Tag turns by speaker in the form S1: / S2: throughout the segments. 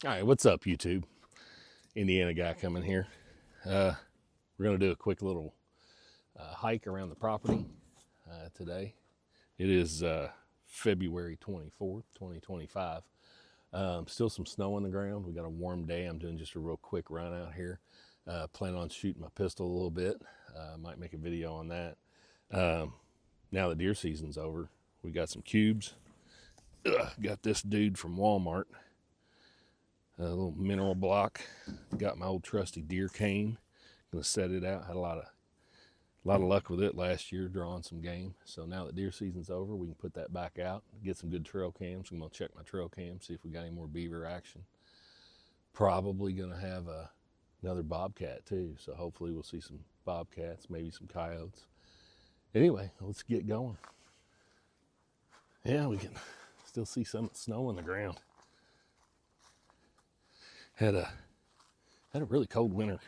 S1: All right, what's up, YouTube? Indiana guy coming here. We're going to do a quick little hike around the property today. It is February 24th, 2025. Still some snow on the ground. We got a warm day. I'm doing just a real quick run out here. Plan on shooting my pistol a little bit. Might make a video on that. Now the deer season's over. We got some cubes. Got this dude from Walmart. A little mineral block. Got my old trusty deer cane. Gonna set it out. Had a lot of luck with it last year, drawing some game. So now that deer season's over, we can put that back out, get some good trail cams. I'm gonna check my trail cam, see if we got any more beaver action. Probably gonna have another bobcat too. So hopefully we'll see some bobcats, maybe some coyotes. Anyway, let's get going. Yeah, we can still see some snow on the ground. Had a really cold winter.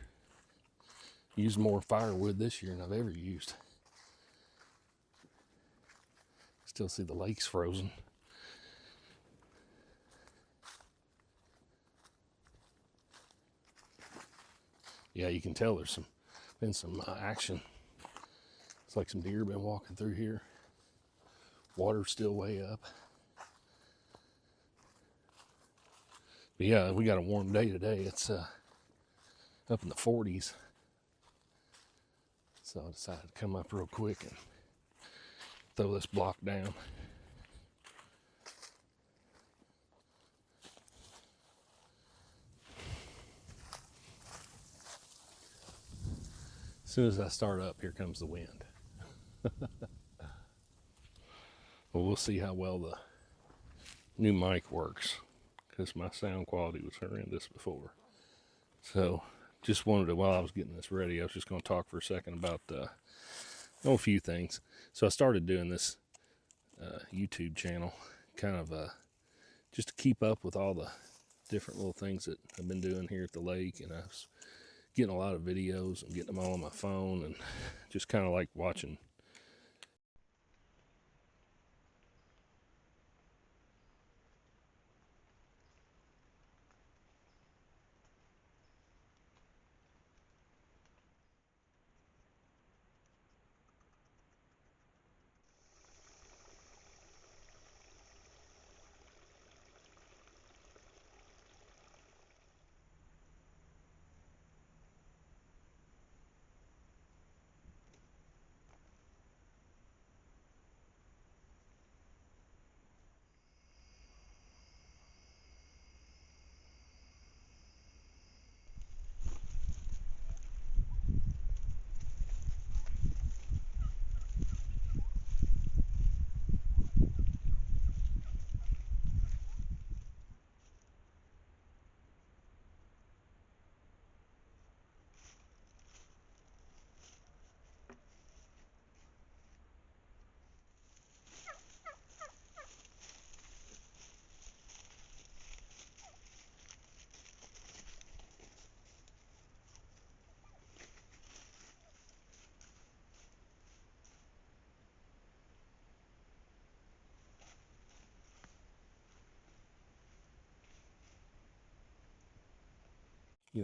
S1: Used more firewood this year than I've ever used. Still see the lakes frozen. Yeah, you can tell there's been some action. It's like some deer been walking through here. Water's still way up. But yeah, we got a warm day today. It's up in the 40s. So I decided to come up real quick and throw this block down. As soon as I start up, here comes the wind. Well, we'll see how well the new mic works, because my sound quality was horrendous before. So just wanted to, while I was getting this ready, I was just going to talk for a second about a few things. So I started doing this YouTube channel kind of just to keep up with all the different little things that I've been doing here at the lake. And I was getting a lot of videos and getting them all on my phone, and just kind of like watching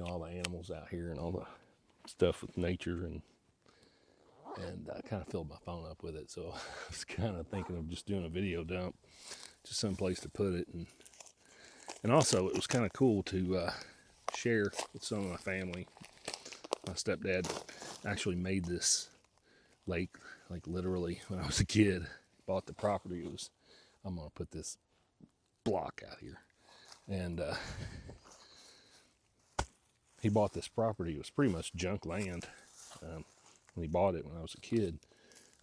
S1: all the animals out here and all the stuff with nature, and I kind of filled my phone up with it. So I was kind of thinking of just doing a video dump, just some place to put it, and also it was kind of cool to share with some of my family. My stepdad actually made this lake, like literally when I was a kid. Bought the property. I'm gonna put this block out here, and he bought this property. It was pretty much junk land when he bought it when I was a kid,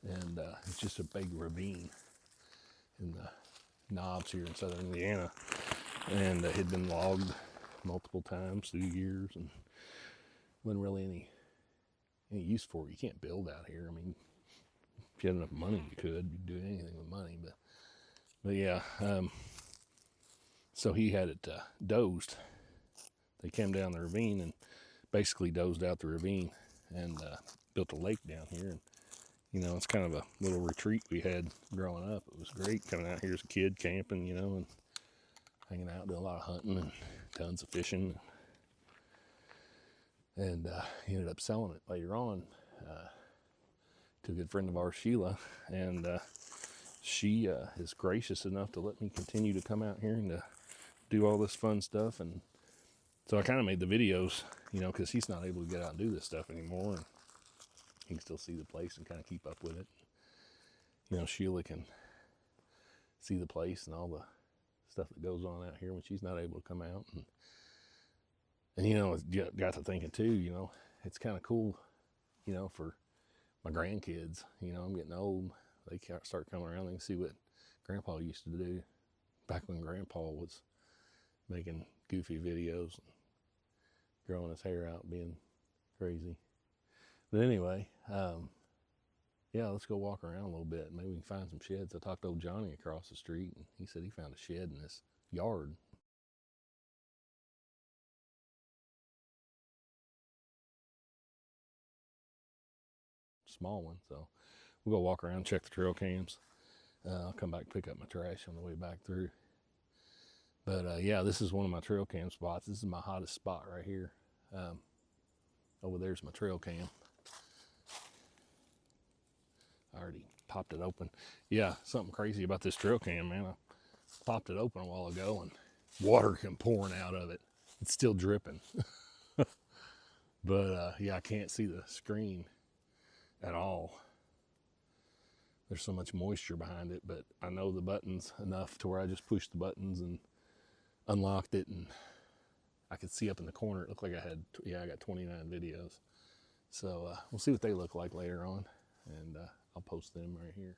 S1: and it's just a big ravine in the knobs here in southern Indiana, and it had been logged multiple times through the years, and wasn't really any use for it. You can't build out here. I mean, if you had enough money, you could. You'd do anything with money, but yeah. So he had it dozed. They came down the ravine and basically dozed out the ravine and built a lake down here. And it's kind of a little retreat we had growing up. It was great coming out here as a kid, camping, and hanging out, doing a lot of hunting and tons of fishing, and he ended up selling it later on to a good friend of ours, Sheila, and she is gracious enough to let me continue to come out here and to do all this fun stuff. And so I kind of made the videos, you know, because he's not able to get out and do this stuff anymore, and he can still see the place and kind of keep up with it. You know, Sheila can see the place and all the stuff that goes on out here when she's not able to come out. And you know, got to thinking too, you know, it's kind of cool, you know, for my grandkids. You know, I'm getting old. They start coming around. They can see what Grandpa used to do back when Grandpa was making goofy videos and growing his hair out, being crazy. But anyway, yeah, let's go walk around a little bit. Maybe we can find some sheds. I talked to old Johnny across the street, and he said he found a shed in this yard. Small one. So we'll go walk around, check the trail cams. I'll come back and pick up my trash on the way back through. But yeah, this is one of my trail cam spots. This is my hottest spot right here. Over there's my trail cam. I already popped it open. Yeah, something crazy about this trail cam, man. I popped it open a while ago and water came pouring out of it. It's still dripping. But yeah, I can't see the screen at all. There's so much moisture behind it, but I know the buttons enough to where I just pushed the buttons and unlocked it, and I could see up in the corner. It looked like I had, yeah, I got 29 videos. So we'll see what they look like later on, and I'll post them right here.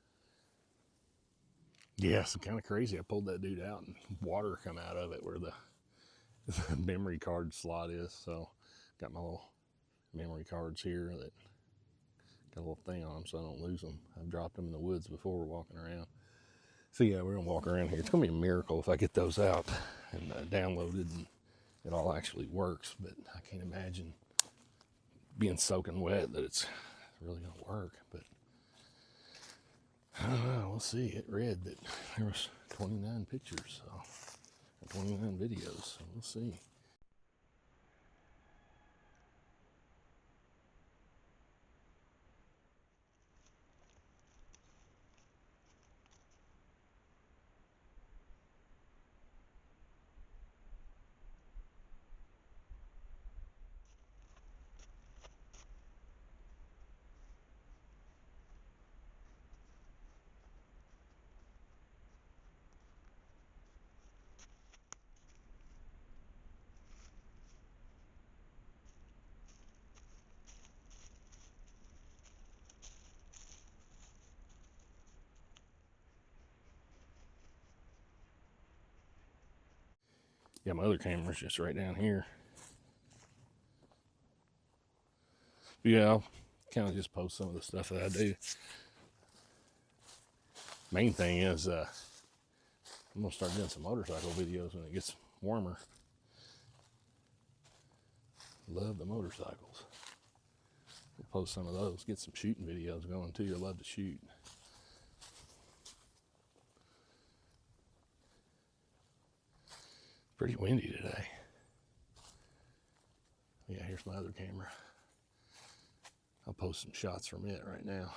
S1: Yeah, it's kind of crazy. I pulled that dude out and water come out of it where the memory card slot is. So got my little memory cards here that got a little thing on them so I don't lose them. I've dropped them in the woods before we're walking around. So yeah, we're gonna walk around here. It's gonna be a miracle if I get those out and downloaded and it all actually works, but I can't imagine being soaking wet that it's really gonna work. But I don't know, we'll see. It read that there was 29 pictures, so, or 29 videos, so we'll see. Yeah, my other camera's just right down here. But yeah, I'll kind of just post some of the stuff that I do. Main thing is I'm gonna start doing some motorcycle videos when it gets warmer. Love the motorcycles. We'll post some of those, get some shooting videos going too. I love to shoot. Pretty windy today. Yeah, here's my other camera. I'll post some shots from it right now.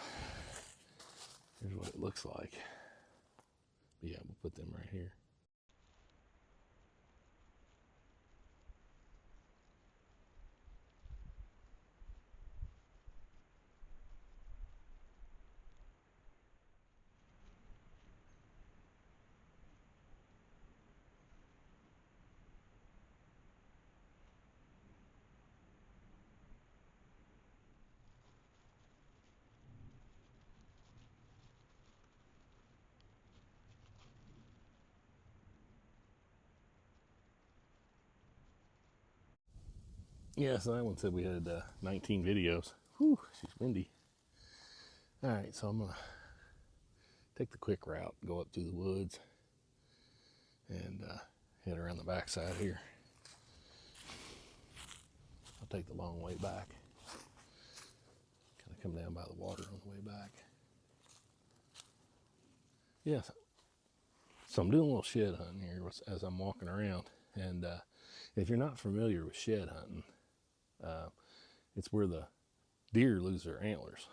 S1: Here's what it looks like. But yeah, we'll put them right here. Yeah, so that one said we had 19 videos. Whew, she's windy. All right, so I'm gonna take the quick route, go up through the woods, and head around the backside here. I'll take the long way back. Kind of come down by the water on the way back. Yeah, so I'm doing a little shed hunting here as I'm walking around, and If you're not familiar with shed hunting, it's where the deer lose their antlers.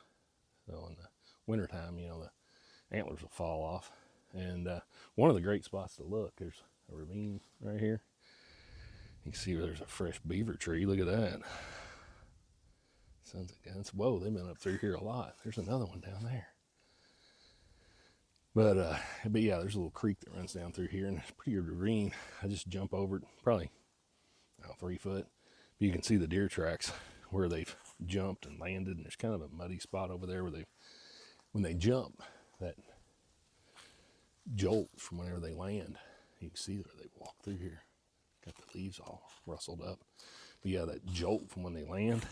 S1: So in the wintertime, you know, the antlers will fall off. And one of the great spots to look, there's a ravine right here. You can see there's a fresh beaver tree. Look at that. Sons of guns. Whoa, they've been up through here a lot. There's another one down there. But yeah, there's a little creek that runs down through here, and it's a pretty good ravine. I just jump over it, probably 3 foot. But you can see the deer tracks where they've jumped and landed, and there's kind of a muddy spot over there where when they jump, that jolt from whenever they land, you can see where they walk through here. Got the leaves all rustled up. But yeah, that jolt from when they land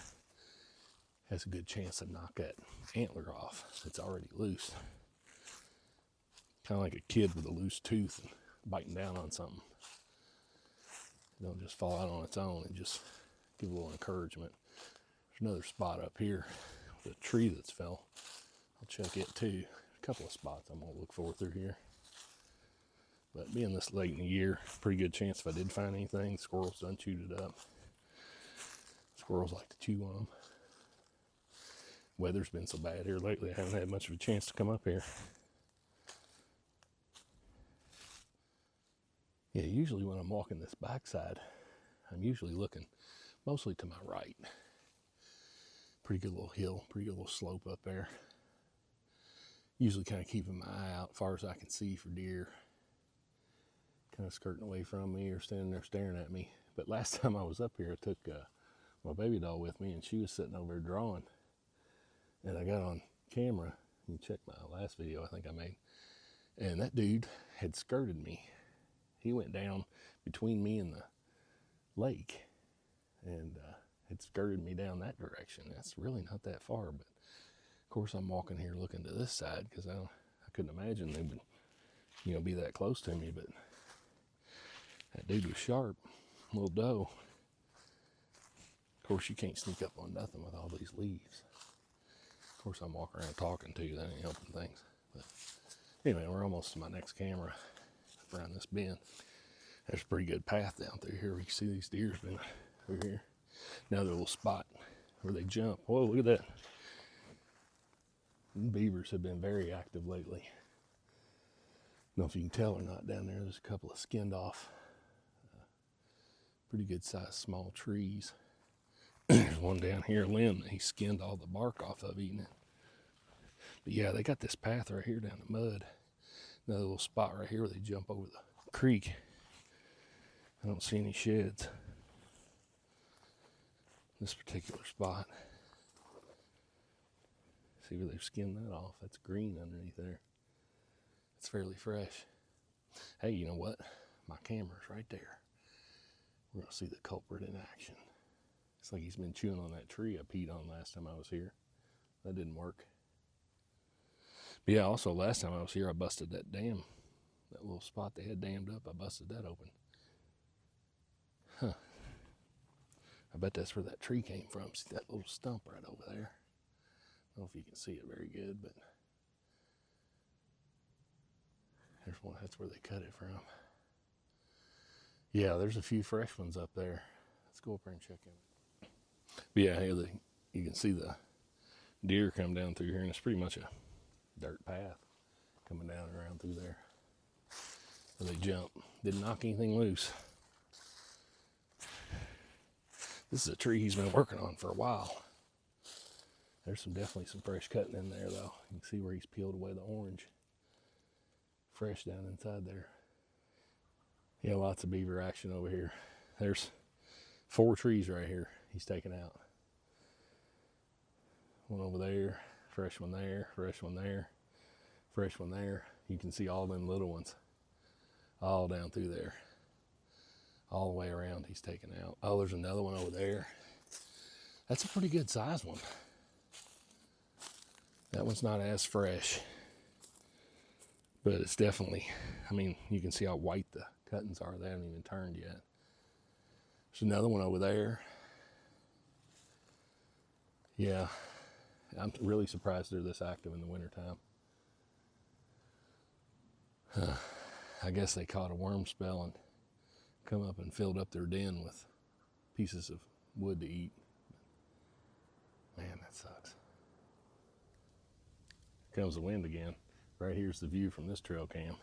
S1: has a good chance to knock that antler off. It's already loose. Kind of like a kid with a loose tooth and biting down on something. It don't just fall out on its own, and just give a little encouragement. There's another spot up here with a tree that's fell. I'll check it too. A couple of spots I'm gonna look for through here. But being this late in the year, pretty good chance if I did find anything, squirrels done chewed it up. Squirrels like to chew on them. Weather's been so bad here lately, I haven't had much of a chance to come up here. Yeah, usually when I'm walking this backside, I'm usually looking mostly to my right. Pretty good little hill, pretty good little slope up there. Usually kind of keeping my eye out as far as I can see for deer. Kind of skirting away from me or standing there staring at me. But last time I was up here, I took my baby doll with me, and she was sitting over there drawing. And I got on camera, you check my last video I think I made, and that dude had skirted me. He went down between me and the lake and had skirted me down that direction. That's really not that far, but of course I'm walking here looking to this side because I couldn't imagine they would, you know, be that close to me. But that dude was sharp, little doe. Of course you can't sneak up on nothing with all these leaves. Of course I'm walking around talking to you, that ain't helping things. But anyway, we're almost to my next camera around this bend. There's a pretty good path down through here. We can see these deer's been over here. Another little spot where they jump. Whoa, look at that. Beavers have been very active lately. I don't know if you can tell or not down there. There's a couple of skinned off, pretty good sized small trees. There's one down here, limb, that he skinned all the bark off of eating it. But yeah, they got this path right here down the mud. Another little spot right here where they jump over the creek. I don't see any sheds. This particular spot. See where they've skinned that off. That's green underneath there. It's fairly fresh. Hey, you know what? My camera's right there. We're gonna see the culprit in action. It's like he's been chewing on that tree I peed on last time I was here. That didn't work. But yeah, also last time I was here, I busted that dam. That little spot they had dammed up, I busted that open. Huh. I bet that's where that tree came from. See that little stump right over there? I don't know if you can see it very good, but there's one, that's where they cut it from. Yeah, there's a few fresh ones up there. Let's go up there and check it. But yeah, here you can see the deer come down through here, and it's pretty much a dirt path coming down and around through there. Where they jump. Didn't knock anything loose. This is a tree he's been working on for a while. There's definitely some fresh cutting in there though. You can see where he's peeled away the orange. Fresh down inside there. Yeah, lots of beaver action over here. There's 4 trees right here he's taking out. One over there, fresh one there, fresh one there, fresh one there. You can see all them little ones all down through there. All the way around he's taking out. Oh, there's another one over there. That's a pretty good size one. That one's not as fresh, but it's definitely, I mean, you can see how white the cuttings are. They haven't even turned yet. There's another one over there. Yeah, I'm really surprised they're this active in the wintertime. I guess they caught a worm spell and come up and filled up their den with pieces of wood to eat. Man, that sucks. Here comes the wind again. Right here's the view from this trail cam.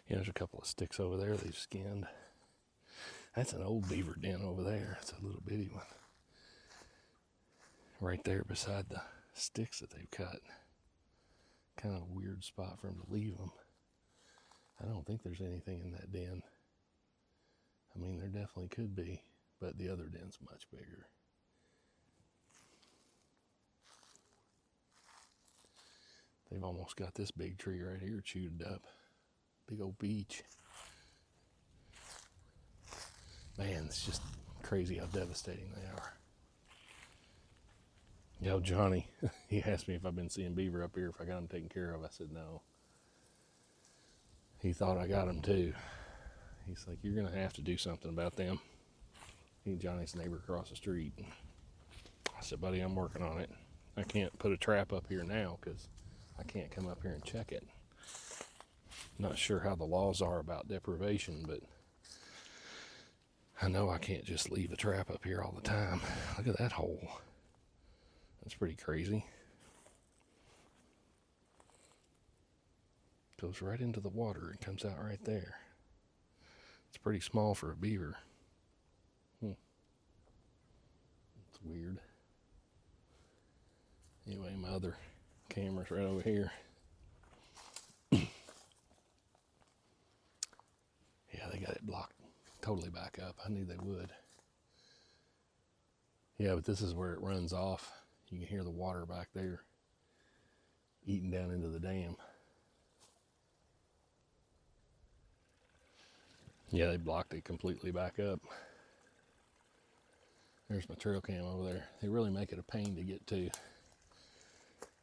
S1: Yeah, there's a couple of sticks over there they've skinned. That's an old beaver den over there. It's a little bitty one. Right there beside the sticks that they've cut. Kind of a weird spot for them to leave them. I don't think there's anything in that den. I mean, there definitely could be, but the other den's much bigger. They've almost got this big tree right here chewed up. Big old beech. Man, it's just crazy how devastating they are. Yo, Johnny, he asked me if I've been seeing beaver up here, if I got them taken care of. I said no. He thought I got them too. He's like, you're going to have to do something about them. He and Johnny's neighbor across the street. I said, buddy, I'm working on it. I can't put a trap up here now because I can't come up here and check it. Not sure how the laws are about deprivation, but I know I can't just leave a trap up here all the time. Look at that hole. That's pretty crazy. Goes right into the water and comes out right there. It's pretty small for a beaver. It's weird. Anyway, my other camera's right over here. Yeah, they got it blocked totally back up. I knew they would. Yeah, but this is where it runs off. You can hear the water back there eating down into the dam. Yeah, they blocked it completely back up. There's my trail cam over there. They really make it a pain to get to.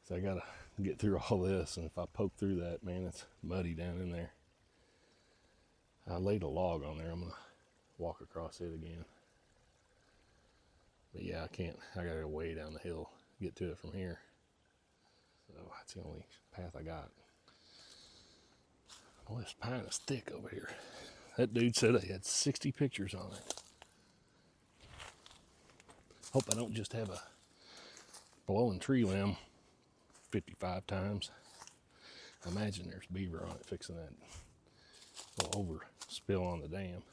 S1: So I gotta get through all this, and if I poke through that, man, it's muddy down in there. I laid a log on there. I'm gonna walk across it again. But yeah, I can't. I gotta go way down the hill to get to it from here. So that's the only path I got. Oh, this pine is thick over here. That dude said he had 60 pictures on it. Hope I don't just have a blowing tree limb 55 times. I imagine there's beaver on it fixing that little overspill on the dam.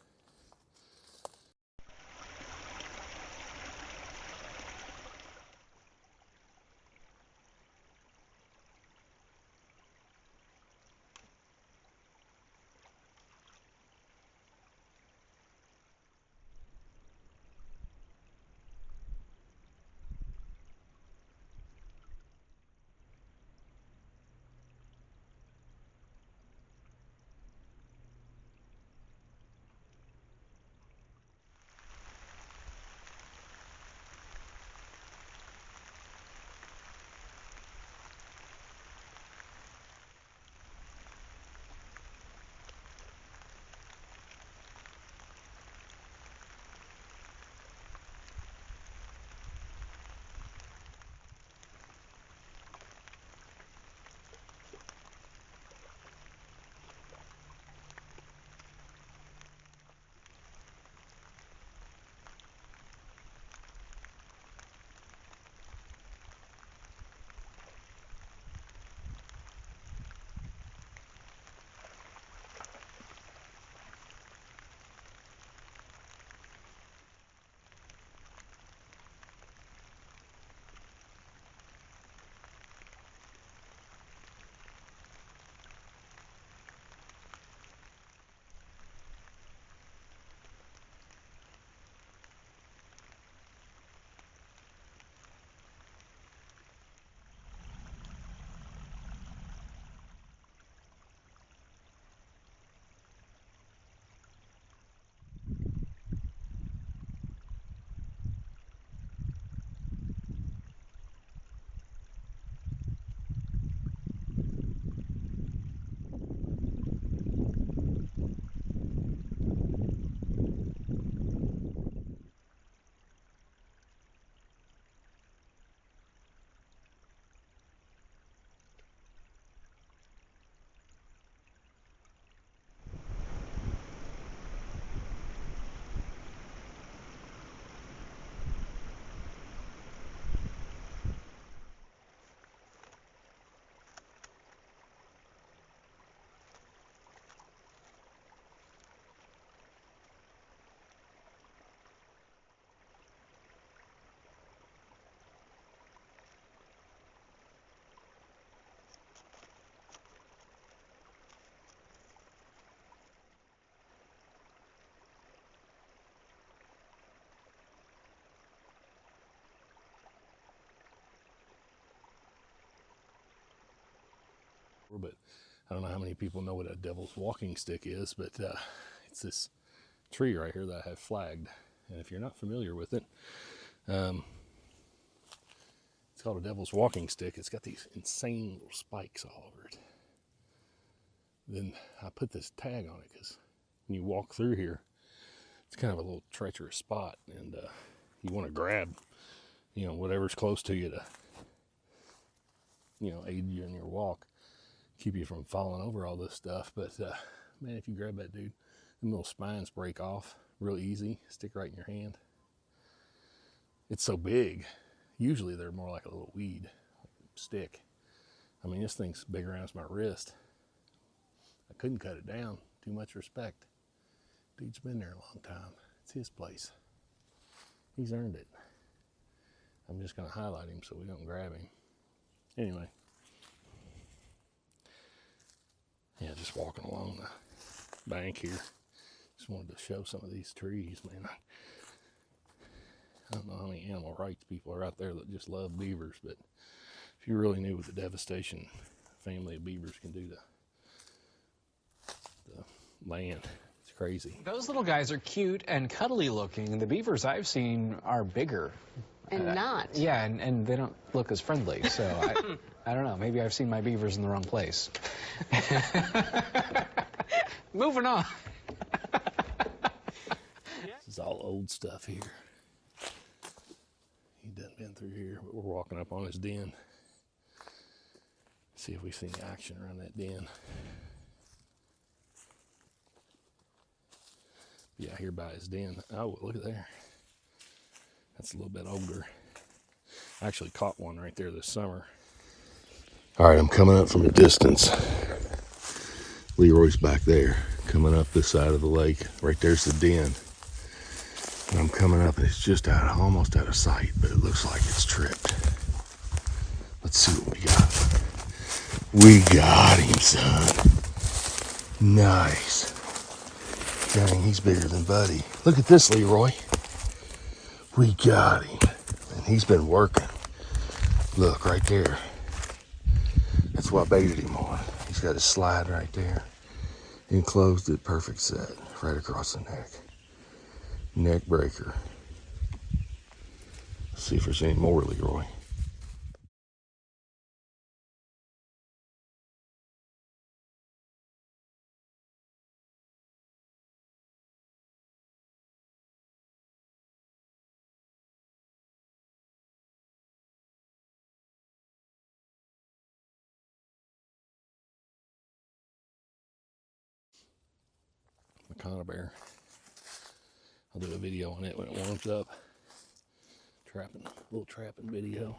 S1: But I don't know how many people know what a devil's walking stick is, but it's this tree right here that I have flagged. And if you're not familiar with it, it's called a devil's walking stick. It's got these insane little spikes all over it. Then I put this tag on it because when you walk through here, it's kind of a little treacherous spot, and you want to grab, whatever's close to you to, aid you in your walk, keep you from falling over all this stuff. But man, if you grab that dude, the little spines break off real easy, stick right in your hand. It's so big. Usually they're more like a little weed, like a stick. I mean, this thing's big around as my wrist. I couldn't cut it down. Too much respect. Dude's been there a long time. It's his place. He's earned it. I'm just going to highlight him so we don't grab him. Anyway. Yeah, just walking along the bank here. Just wanted to show some of these trees, man. I don't know how many animal rights people are out there that just love beavers, but if you really knew what the devastation a family of beavers can do to the land, it's crazy.
S2: Those little guys are cute and cuddly looking. The beavers I've seen are bigger.
S3: And not.
S2: Yeah, and they don't look as friendly, so I don't know. Maybe I've seen my beavers in the wrong place. Moving on.
S1: This is all old stuff here. He done been through here, but we're walking up on his den. See if we see any action around that den. Yeah, here by his den. Oh, look at there. That's a little bit older. I actually caught one right there this summer. All right, I'm coming up from a distance. Leroy's back there, coming up this side of the lake. Right there's the den. And I'm coming up and it's just almost out of sight, but it looks like it's tripped. Let's see what we got. We got him, son. Nice. Dang, he's bigger than Buddy. Look at this, Leroy. We got him. And he's been working. Look, right there. That's what I baited him on. He's got his slide right there. Enclosed it, perfect set. Right across the neck. Neck breaker. Let's see if there's any more, Leroy. Conibear. I'll do a video on it when it warms up. Trapping, little trapping video.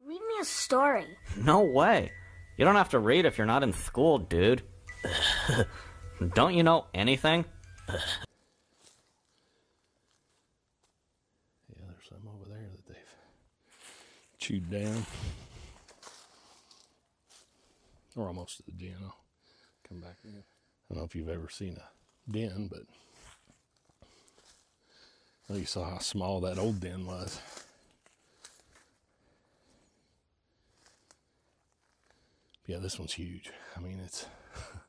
S4: Read me a story.
S5: No way. You don't have to read if you're not in school, dude. Don't you know anything?
S1: Yeah, there's some over there that they've chewed down. Or almost to the den. I'll come back in. I don't know if you've ever seen a den, but well, you saw how small that old den was. Yeah, this one's huge. I mean, it's the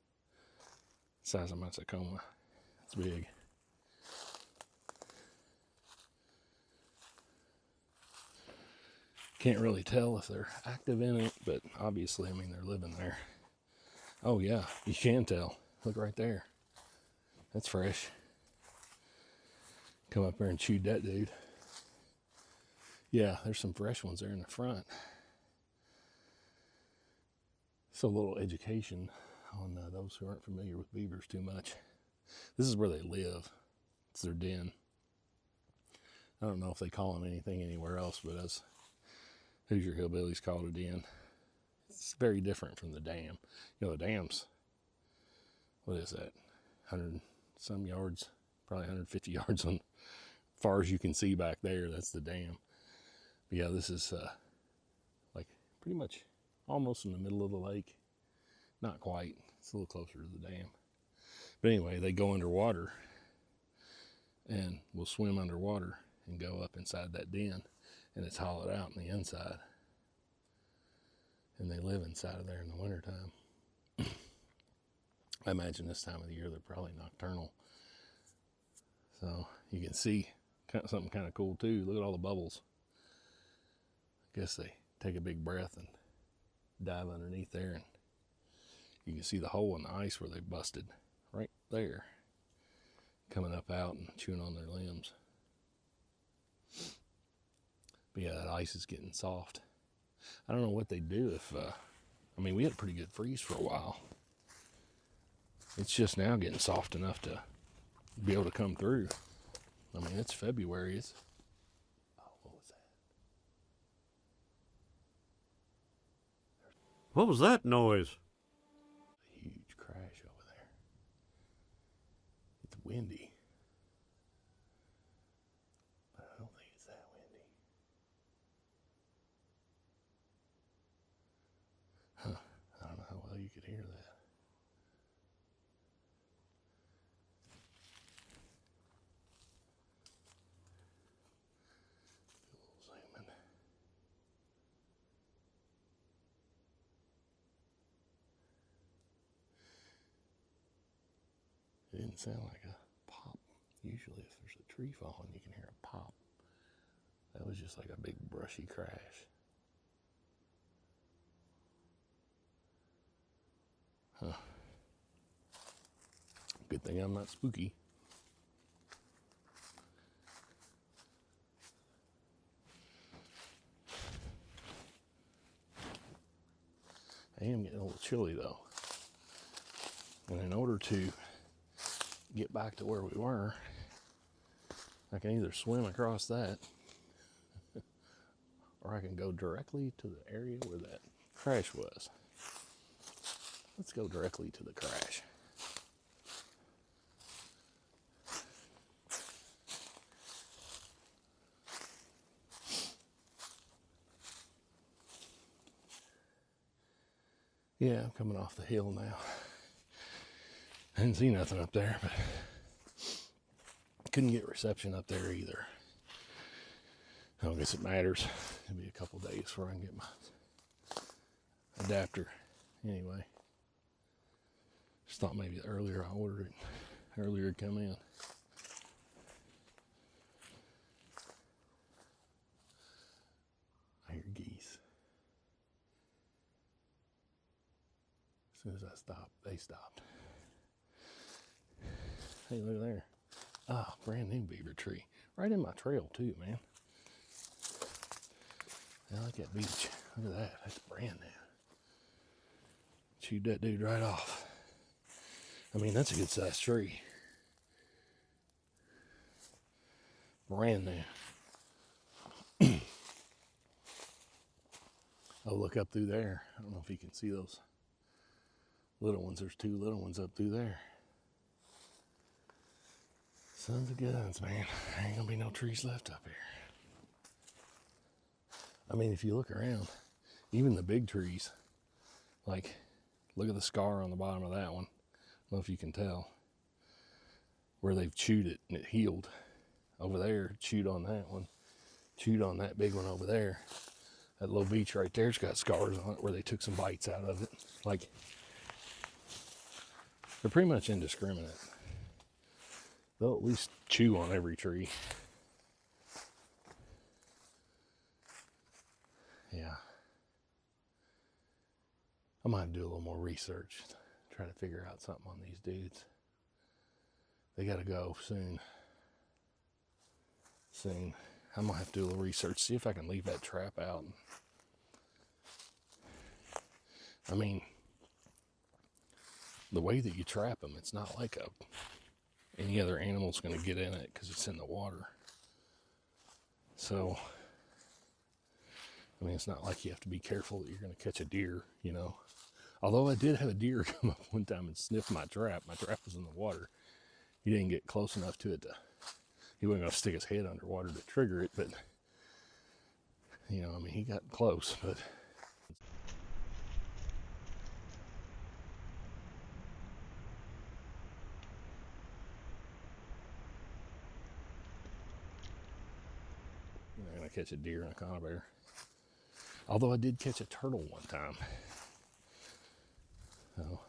S1: size of my Tacoma. It's big. Can't really tell if they're active in it, but obviously, I mean, they're living there. Oh yeah, you can tell. Look right there. That's fresh. Come up there and chewed that dude. Yeah, there's some fresh ones there in the front. So a little education on those who aren't familiar with beavers too much. This is where they live. It's their den. I don't know if they call them anything anywhere else, but as Hoosier Hillbillies call it a den. It's very different from the dam. You know, the dam's, what is that, 100 some yards, probably 150 yards on far as you can see back there. That's the dam. But yeah, this is like pretty much almost in the middle of the lake. Not quite. It's a little closer to the dam. But anyway, they go underwater and will swim underwater and go up inside that den, and it's hollowed out on the inside. And they live inside of there in the wintertime. I imagine this time of the year they're probably nocturnal. So you can see something kind of cool too. Look at all the bubbles. I guess they take a big breath and dive underneath there, and you can see the hole in the ice where they busted right there, coming up out and chewing on their limbs. But yeah, that ice is getting soft. I don't know what they do if, I mean, we had a pretty good freeze for a while. It's just now getting soft enough to be able to come through. I mean, it's February. It's, oh, what was that?
S3: What was that noise?
S1: A huge crash over there. It's windy. But I don't think it's that windy. Huh. I don't know how well you could hear that. Do a little zoom in. It didn't sound like a pop. Usually if there's a tree falling, you can hear a pop. That was just like a big brushy crash. Huh. Good thing I'm not spooky. I am getting a little chilly though. And in order to get back to where we were, I can either swim across that or I can go directly to the area where that crash was. Let's go directly to the crash. Yeah, I'm coming off the hill now. I didn't see nothing up there, but couldn't get reception up there either. I don't guess it matters. It'll be a couple days before I can get my adapter. Anyway, just thought maybe the earlier I ordered it, earlier it'd come in. I hear geese. As soon as I stopped, they stopped. Hey, look there. Ah, brand new beaver tree. Right in my trail too, man. I like that beech. Look at that. That's brand new. Chewed that dude right off. I mean, that's a good sized tree. Brand new. Oh, look up through there. I don't know if you can see those little ones. There's two little ones up through there. Sons of guns, man. There ain't gonna be no trees left up here. I mean, if you look around, even the big trees, like, look at the scar on the bottom of that one. I don't know if you can tell. Where they've chewed it and it healed. Over there, chewed on that one. Chewed on that big one over there. That little beech right there's got scars on it where they took some bites out of it. Like, they're pretty much indiscriminate. They'll at least chew on every tree. Yeah. I might do a little more research, try to figure out something on these dudes. They gotta go soon. Soon. I'm gonna have to do a little research, see if I can leave that trap out. I mean, the way that you trap them, it's not like any other animal's gonna get in it because it's in the water. So, I mean, it's not like you have to be careful that you're gonna catch a deer, you know. Although I did have a deer come up one time and sniff my trap. My trap was in the water. He didn't get close enough to it to, he wasn't gonna stick his head underwater to trigger it, but, you know, I mean, he got close, but catch a deer and a conibear. Although I did catch a turtle one time. So,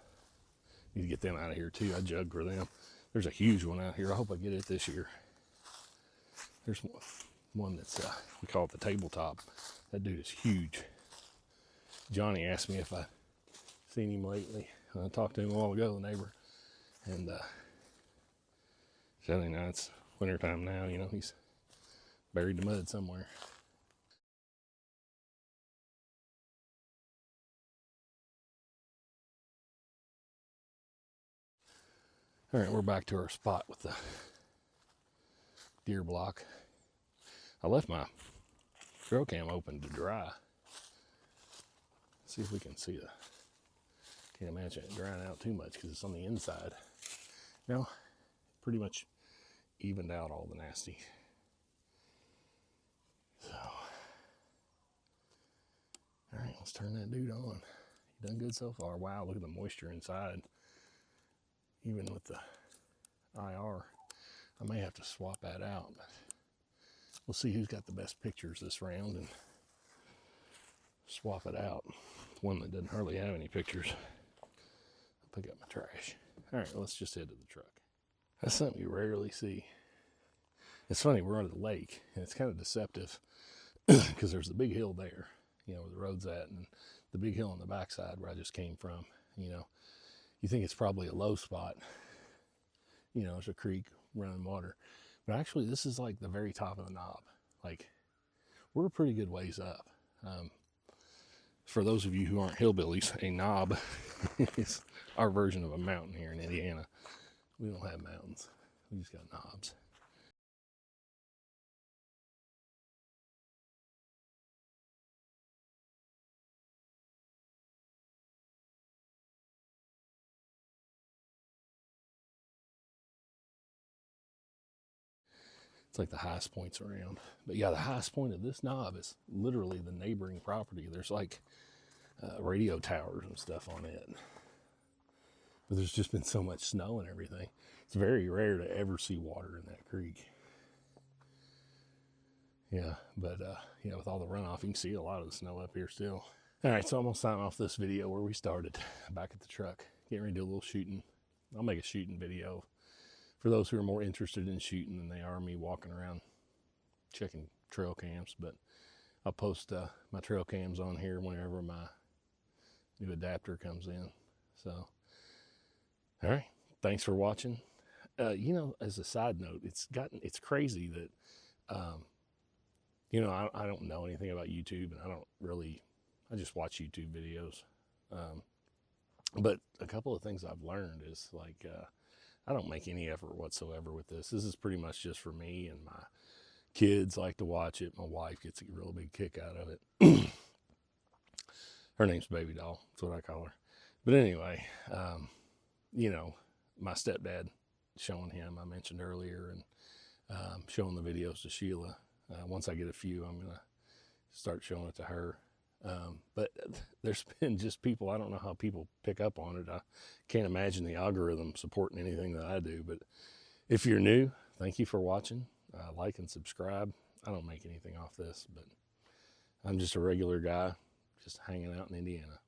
S1: need to get them out of here too. I jugged for them. There's a huge one out here. I hope I get it this year. There's one that's, we call it the tabletop. That dude is huge. Johnny asked me if I seen him lately. I talked to him a while ago, the neighbor. And said, you know, it's wintertime now, you know, he's buried in the mud somewhere. All right, we're back to our spot with the deer block. I left my trail cam open to dry. See if we can see the, can't imagine it drying out too much because it's on the inside. No, pretty much evened out all the nasty. So, all right, let's turn that dude on. He done good so far. Wow, look at the moisture inside. Even with the IR, I may have to swap that out, but we'll see who's got the best pictures this round and swap it out. One that doesn't hardly have any pictures. I'll pick up my trash. All right, let's just head to the truck. That's something you rarely see. It's funny, we're on the lake, and it's kind of deceptive because there's the big hill there, you know, where the road's at, and the big hill on the backside where I just came from, you know. You think it's probably a low spot, you know, it's a creek running water, but actually this is like the very top of the knob. Like, we're a pretty good ways up. For those of you who aren't hillbillies, a knob is our version of a mountain here in Indiana. We don't have mountains, we just got knobs. It's like the highest points around. But yeah, the highest point of this knob is literally the neighboring property. There's like radio towers and stuff on it. But there's just been so much snow and everything. It's very rare to ever see water in that creek. Yeah, but yeah, with all the runoff, you can see a lot of the snow up here still. All right, so I'm gonna sign off this video where we started, back at the truck, getting ready to do a little shooting. I'll make a shooting video for those who are more interested in shooting than they are me walking around checking trail cams. But I'll post my trail cams on here whenever my new adapter comes in. So, all right, thanks for watching. You know, as a side note, it's crazy that you know, I don't know anything about YouTube, and I just watch YouTube videos. But a couple of things I've learned is like, I don't make any effort whatsoever with this. This is pretty much just for me, and my kids like to watch it. My wife gets a real big kick out of it. Her name's Baby Doll. That's what I call her. But anyway, you know, my stepdad, showing him, I mentioned earlier, and showing the videos to Sheila. Once I get a few, I'm going to start showing it to her. But there's been just people, I don't know how people pick up on it. I can't imagine the algorithm supporting anything that I do. But if you're new, thank you for watching. Like and subscribe. I don't make anything off this, but I'm just a regular guy just hanging out in Indiana.